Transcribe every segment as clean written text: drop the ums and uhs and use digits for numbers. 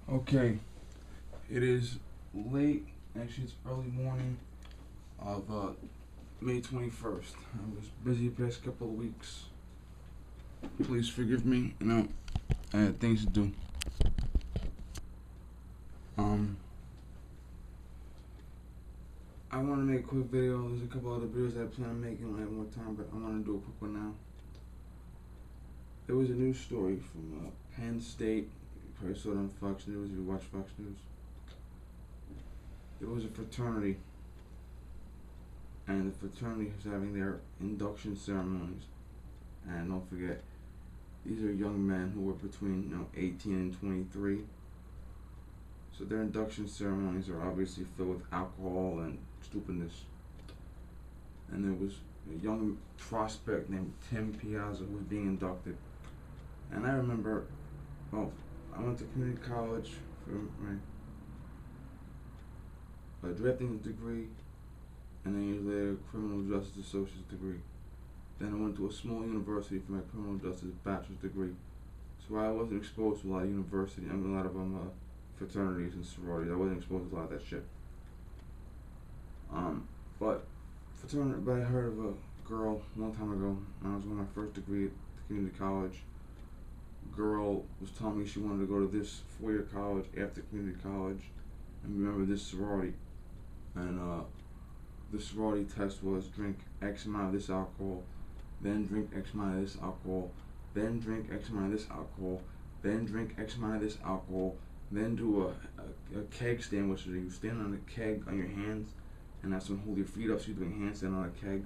Okay, it is late, actually it's early morning of May 21st. I was busy the past couple of weeks. Please forgive me, I had things to do. Um, I want to make a quick video. There's a couple other videos I plan on making when I have more time, but I want to do a quick one now. There was a news story from Penn State. You probably saw it on Fox News if you watch Fox News. There was a fraternity, and the fraternity was having their induction ceremonies. And don't forget, these are young men who were between 18 and 23. So their induction ceremonies are obviously filled with alcohol and stupidness. And there was a young prospect named Tim Piazza who was being inducted. And I remember, I went to community college for my drafting degree, and then years later, criminal justice associate's degree. Then I went to a small university for my criminal justice bachelor's degree. So I wasn't exposed to a lot of university, a lot of fraternities and sororities. I wasn't exposed to a lot of that shit. But I heard of a girl a long time ago, when I was on my first degree at community college. Girl was telling me she wanted to go to this 4-year college after community college, and remember this sorority. And the sorority test was drink X amount of this alcohol, then drink X amount of this alcohol, then drink X amount of this alcohol, then drink X amount of this alcohol, then do a keg stand, which is you stand on a keg on your hands, and that's when hold your feet up so you're doing handstand on a keg.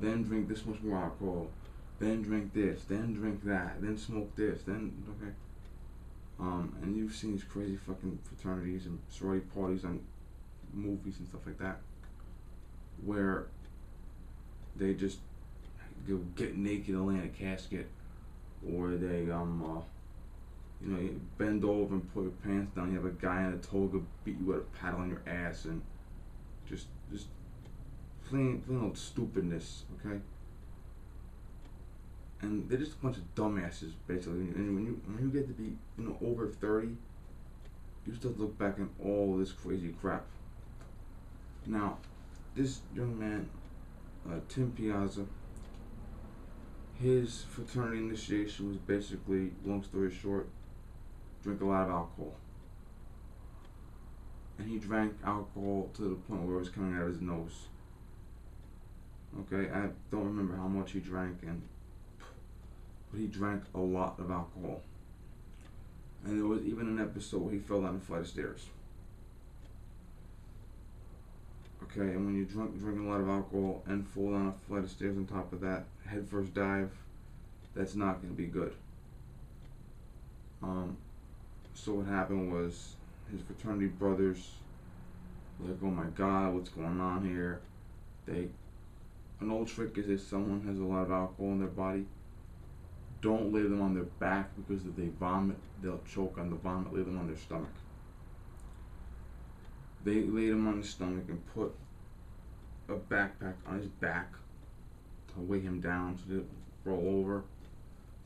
Then drink this much more alcohol, then drink this, then drink that, then smoke this, then okay. And you've seen these crazy fucking fraternities and sorority parties on movies and stuff like that, where they just get naked and lay in a casket, or they you bend over and put your pants down. You have a guy in a toga beat you with a paddle on your ass, and just plain old stupidness, okay? And they're just a bunch of dumbasses, basically. And when you get to be over 30, you start to look back at all this crazy crap. Now, this young man, Tim Piazza, his fraternity initiation was basically, long story short, drink a lot of alcohol. And he drank alcohol to the point where it was coming out of his nose. Okay, I don't remember how much he drank, but he drank a lot of alcohol. And there was even an episode where he fell down a flight of stairs. Okay, and when you drink a lot of alcohol and fall down a flight of stairs on top of that, head first dive, that's not going to be good. So what happened was, his fraternity brothers were like, oh my god, what's going on here? An old trick is if someone has a lot of alcohol in their body, don't lay them on their back, because if they vomit, they'll choke on the vomit. Lay them on their stomach. They laid him on his stomach and put a backpack on his back to weigh him down so they'd roll over.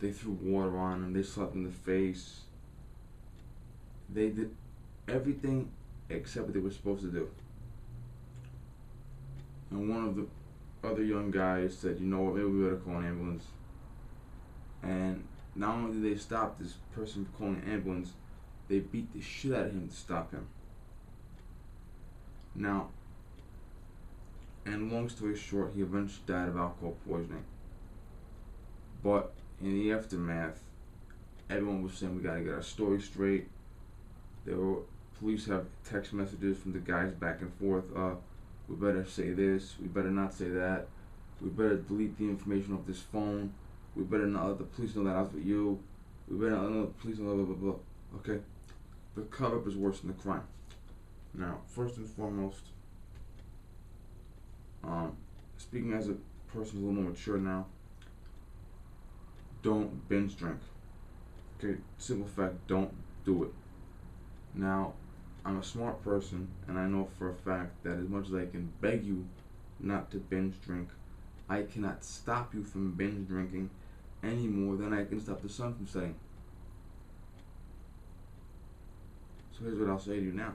They threw water on him. They slapped him in the face. They did everything except what they were supposed to do. And one of the other young guys said, you know what, maybe we better call an ambulance. And not only did they stop this person from calling an ambulance, they beat the shit out of him to stop him. Now, and long story short, he eventually died of alcohol poisoning. But in the aftermath, everyone was saying we gotta get our story straight. Police have text messages from the guys back and forth. We better say this. We better not say that. We better delete the information off this phone. We better not let the police know that I was with you. We better not let the police know blah blah blah. Okay, the cover-up is worse than the crime. Now, first and foremost, speaking as a person who's a little more mature now, don't binge drink. Okay, simple fact, don't do it. Now, I'm a smart person, and I know for a fact that as much as I can beg you not to binge drink, I cannot stop you from binge drinking any more than I can stop the sun from setting. So here's what I'll say to you now.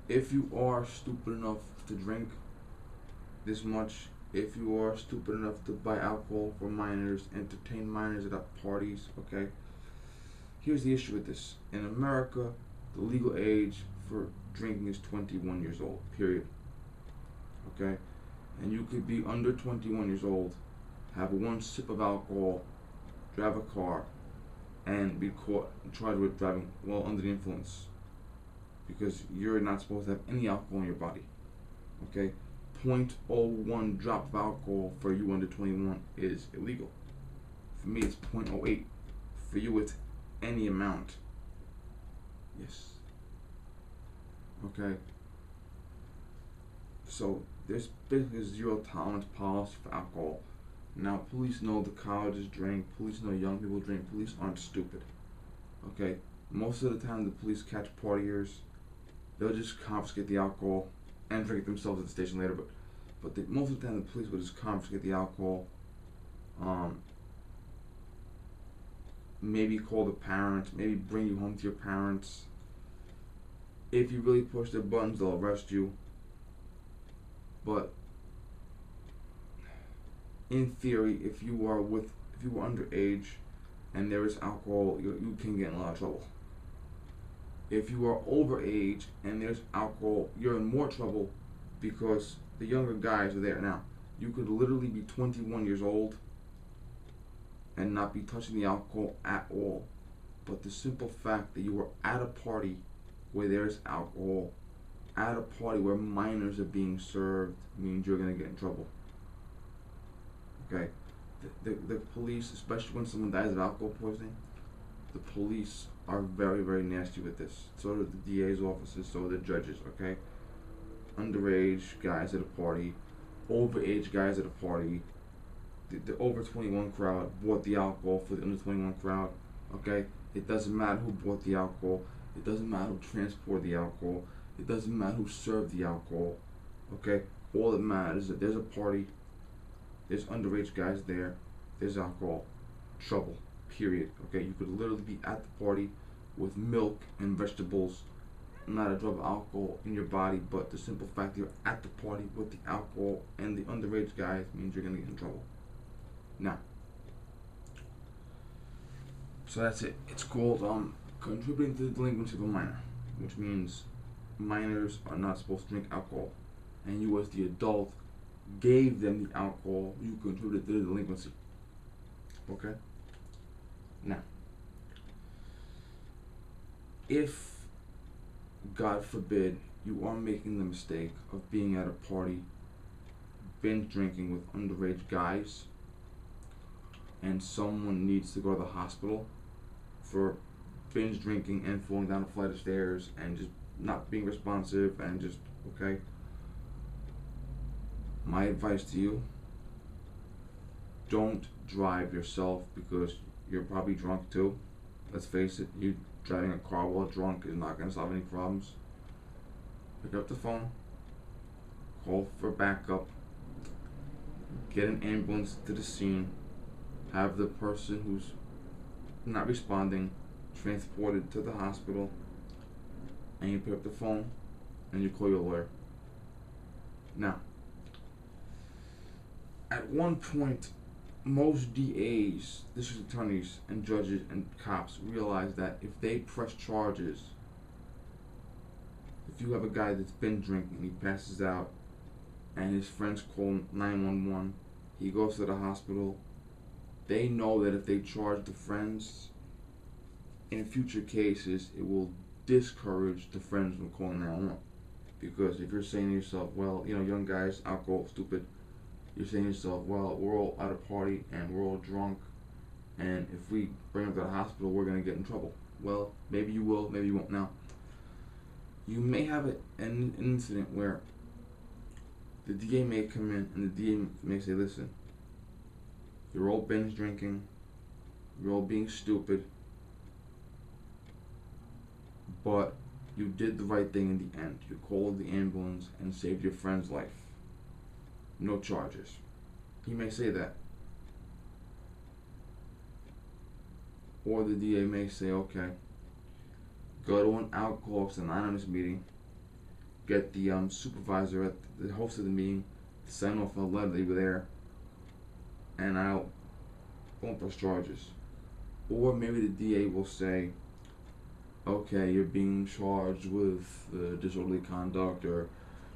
If you are stupid enough to drink this much, if you are stupid enough to buy alcohol for minors, entertain minors at parties, okay? Here's the issue with this. In America, the legal age for drinking is 21 years old, period. Okay? And you could be under 21 years old, have one sip of alcohol, drive a car, and be caught and charged with driving while under the influence. Because you're not supposed to have any alcohol in your body. Okay? 0.01 drop of alcohol for you under 21 is illegal. For me, it's 0.08. For you, it's any amount. Yes. Okay? So, there's basically a zero tolerance policy for alcohol. Now, police know the colleges drink, police know young people drink, police aren't stupid. Okay? Most of the time, the police catch partiers, they'll just confiscate the alcohol and drink it themselves at the station later, but most of the time the police will just confiscate the alcohol, maybe call the parents, maybe bring you home to your parents. If you really push their buttons, they'll arrest you. But in theory, if you were underage and there is alcohol, you can get in a lot of trouble. If you are overage and there's alcohol, you're in more trouble because the younger guys are there. Now, you could literally be 21 years old and not be touching the alcohol at all. But the simple fact that you were at a party where there's alcohol, at a party where minors are being served, means you're going to get in trouble. Okay? The police, especially when someone dies of alcohol poisoning, the police are very, very nasty with this. So are the DA's offices, so are the judges, okay? Underage guys at a party, overage guys at a party, the over 21 crowd bought the alcohol for the under 21 crowd, okay? It doesn't matter who bought the alcohol, it doesn't matter who transported the alcohol, it doesn't matter who served the alcohol, okay? All that matters is that there's a party, there's underage guys there, there's alcohol, trouble. Period. Okay, you could literally be at the party with milk and vegetables, not a drop of alcohol in your body, but the simple fact that you're at the party with the alcohol and the underage guys means you're gonna get in trouble. Now, so that's it. It's called contributing to the delinquency of a minor, which means minors are not supposed to drink alcohol, and you as the adult gave them the alcohol, you contributed to the delinquency. Okay? Now, if, God forbid, you are making the mistake of being at a party, binge drinking with underage guys, and someone needs to go to the hospital for binge drinking and falling down a flight of stairs and just not being responsive and just, okay, my advice to you, don't drive yourself because you're probably drunk too. Let's face it, you driving a car while drunk is not going to solve any problems. Pick up the phone, call for backup, get an ambulance to the scene, have the person who's not responding transported to the hospital, and you pick up the phone and you call your lawyer. Now, at one point, most DAs, district attorneys, and judges and cops realize that if they press charges, if you have a guy that's been drinking, he passes out, and his friends call 911, he goes to the hospital, they know that if they charge the friends, in future cases, it will discourage the friends from calling 911. Because if you're saying to yourself, well, young guys, alcohol, stupid, you're saying to yourself, well, we're all at a party and we're all drunk, and if we bring them to the hospital, we're going to get in trouble. Well, maybe you will, maybe you won't. Now, you may have an incident where the DA may come in and the DA may say, listen, you're all binge drinking, you're all being stupid, but you did the right thing in the end. You called the ambulance and saved your friend's life. No charges. He may say that. Or the DA may say, okay, go to an Alcoholics Anonymous meeting, get the supervisor at the host of the meeting to sign off on a letter that you were there, and I'll won't press charges. Or maybe the DA will say, okay, you're being charged with disorderly conduct or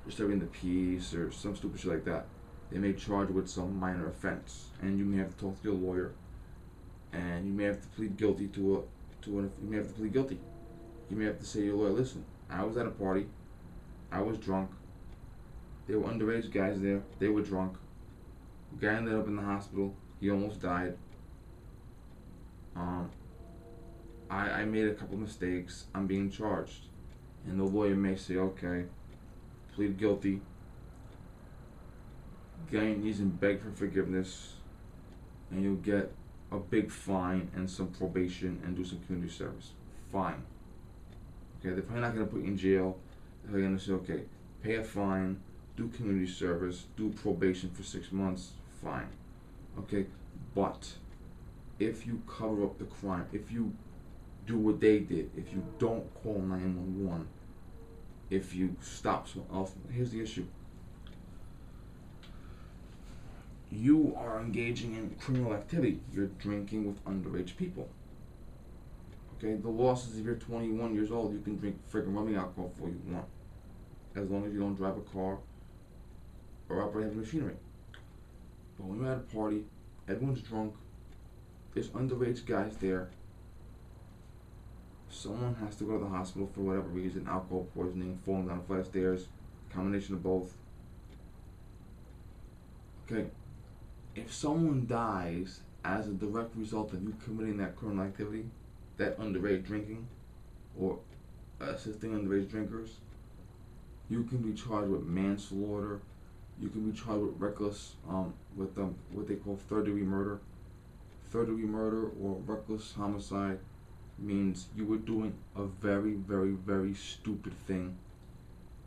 disturbing the peace or some stupid shit like that. They may charge you with some minor offense, and you may have to talk to your lawyer, and you may have to plead guilty you may have to plead guilty. You may have to say to your lawyer, listen, I was at a party, I was drunk, there were underage guys there, they were drunk, the guy ended up in the hospital, he almost died. I made a couple mistakes, I'm being charged. And the lawyer may say, okay, plead guilty, get on your knees and beg for forgiveness, and you'll get a big fine and some probation and do some community service. Fine. Okay, they're probably not going to put you in jail. They're going to say, okay, pay a fine, do community service, do probation for 6 months. Fine. Okay, but if you cover up the crime, if you do what they did, if you don't call 911, if you stop someone else, here's the issue. You are engaging in criminal activity. You're drinking with underage people. Okay, the law says if you're 21 years old, you can drink friggin' rubbing alcohol for you want, as long as you don't drive a car or operate heavy machinery. But when you're at a party, everyone's drunk, there's underage guys there, someone has to go to the hospital for whatever reason, alcohol poisoning, falling down a flight of stairs, combination of both. Okay, if someone dies as a direct result of you committing that criminal activity, that underage drinking, or assisting underage drinkers, you can be charged with manslaughter, you can be charged with reckless, with what they call third-degree murder. Third-degree murder or reckless homicide means you were doing a very, very, very stupid thing,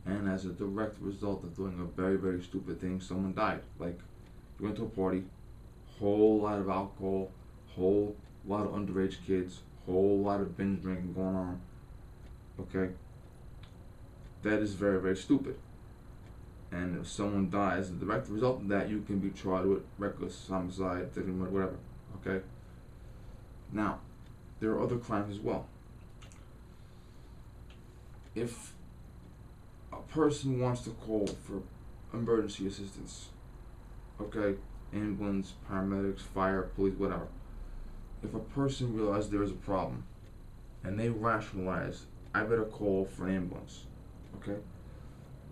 and as a direct result of doing a very, very stupid thing, someone died. Like, you went to a party, whole lot of alcohol, whole lot of underage kids, whole lot of binge drinking going on. Okay? That is very, very stupid. And if someone dies as a direct result of that, you can be charged with reckless homicide, whatever. Okay? Now, there are other crimes as well. If a person wants to call for emergency assistance, okay, ambulance, paramedics, fire, police, whatever. If a person realizes there is a problem and they rationalize, I better call for an ambulance, okay?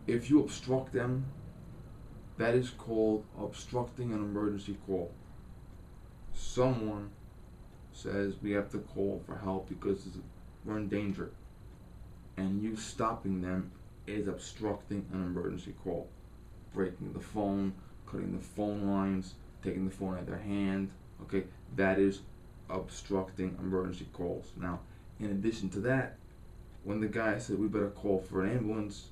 If you obstruct them, that is called obstructing an emergency call. Someone says we have to call for help because we're in danger, and you stopping them is obstructing an emergency call. Breaking the phone, cutting the phone lines, taking the phone out of their hand, okay, that is obstructing emergency calls. Now, in addition to that, when the guy said we better call for an ambulance,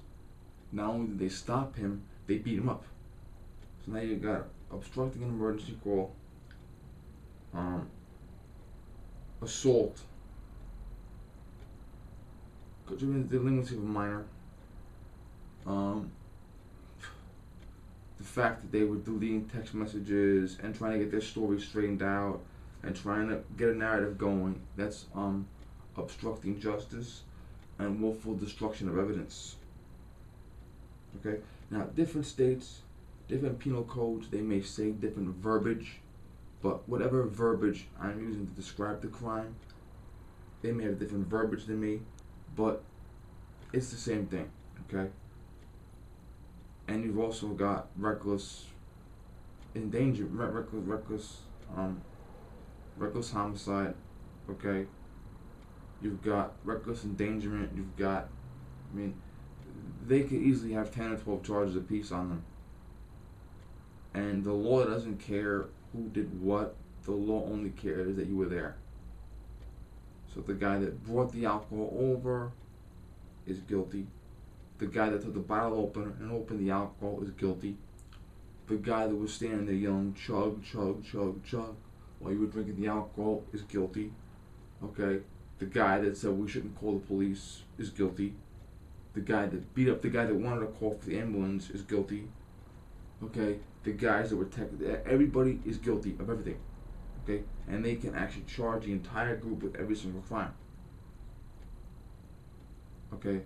not only did they stop him, they beat him up. So now you got obstructing an emergency call, assault, contributing to the delinquency of a minor, the fact that they were deleting text messages and trying to get their story straightened out and trying to get a narrative going, that's obstructing justice and willful destruction of evidence. Okay? Now, different states, different penal codes, they may say different verbiage, but whatever verbiage I'm using to describe the crime, they may have different verbiage than me, but it's the same thing, okay? And you've also got reckless endangerment, reckless homicide, okay? You've got reckless endangerment, you've got, they could easily have 10 or 12 charges apiece on them. And the law doesn't care who did what, the law only cares that you were there. So the guy that brought the alcohol over is guilty. The guy that took the bottle opener and opened the alcohol is guilty. The guy that was standing there yelling chug, chug, chug, chug while you were drinking the alcohol is guilty. Okay? The guy that said we shouldn't call the police is guilty. The guy that beat up the guy that wanted to call for the ambulance is guilty. Okay, the guys that were everybody is guilty of everything. Okay, and they can actually charge the entire group with every single crime. Okay,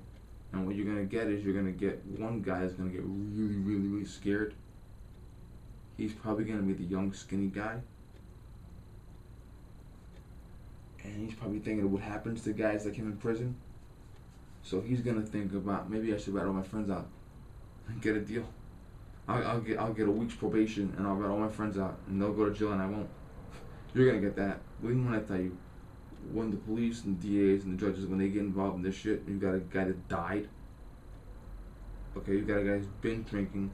and what you're gonna get is you're gonna get one guy that's gonna get really, really, really scared. He's probably gonna be the young, skinny guy. And he's probably thinking of what happens to guys like him in prison. So he's gonna think about, maybe I should rat all my friends out and get a deal. I'll get a week's probation and I'll rat all my friends out and they'll go to jail and I won't. You're gonna get that. Believe me when I tell you, when the police and DAs and the judges, when they get involved in this shit, you got a guy that died. Okay, you got a guy who's been drinking,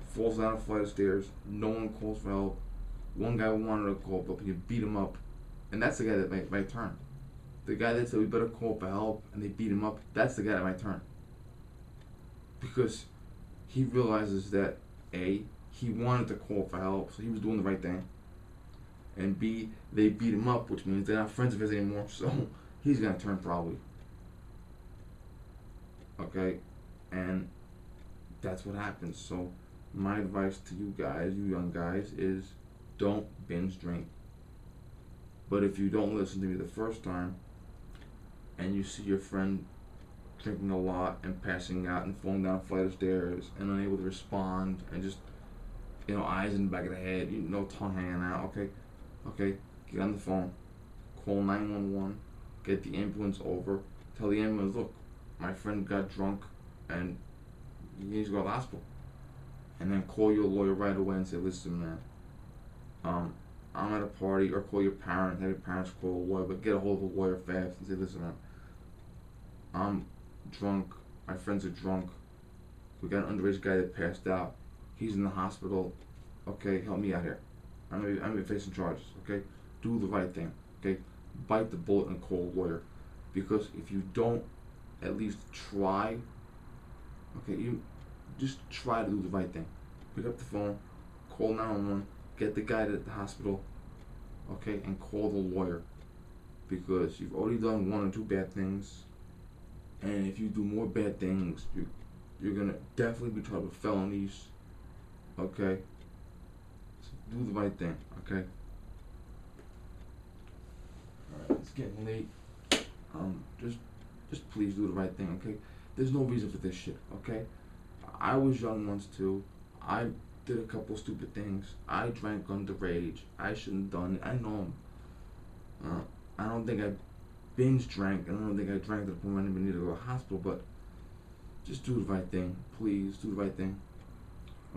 falls down a flight of stairs, no one calls for help. One guy wanted to call, but you beat him up. And that's the guy that might turn. The guy that said we better call for help and they beat him up, that's the guy that might turn. Because he realizes that A, he wanted to call for help, so he was doing the right thing. And B, they beat him up, which means they're not friends of his anymore, so he's gonna turn probably. Okay? And that's what happens. So my advice to you guys, you young guys, is don't binge drink. But if you don't listen to me the first time, and you see your friend drinking a lot and passing out and falling down a flight of stairs and unable to respond and just, eyes in the back of the head, tongue hanging out, okay, get on the phone, call 911, get the ambulance over, tell the ambulance, look, my friend got drunk and he needs to go to the hospital. And then call your lawyer right away and say, listen, man, I'm at a party, or call your parents, have your parents call a lawyer, but get a hold of a lawyer fast and say, listen, man, I'm drunk, my friends are drunk, we got an underage guy that passed out, he's in the hospital, okay, help me out here. I'm facing charges, okay? Do the right thing, okay? Bite the bullet and call a lawyer. Because if you don't at least try, okay, you just try to do the right thing. Pick up the phone, call 911, get the guy to the hospital, okay, and call the lawyer. Because you've already done one or two bad things, and if you do more bad things, you're gonna definitely be charged with felonies, okay? So do the right thing, okay? Alright, it's getting late. Just please do the right thing, okay? There's no reason for this shit, okay? I was young once too. I did a couple stupid things. I drank underage. I shouldn't have done it. I know. I don't think I binge drank, and I don't think I drank to the point where I didn't even need to go to the hospital, but just do the right thing. Please, do the right thing.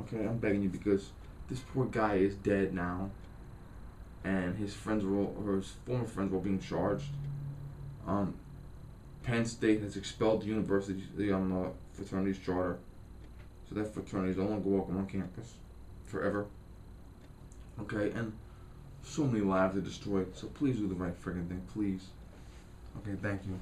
Okay, I'm begging you, because this poor guy is dead now, and his friends or his former friends were being charged. Penn State has expelled the university, the fraternity's charter, so that fraternity is no longer welcome on campus forever. Okay, and so many lives are destroyed, so please do the right friggin' thing, please. Okay, thank you.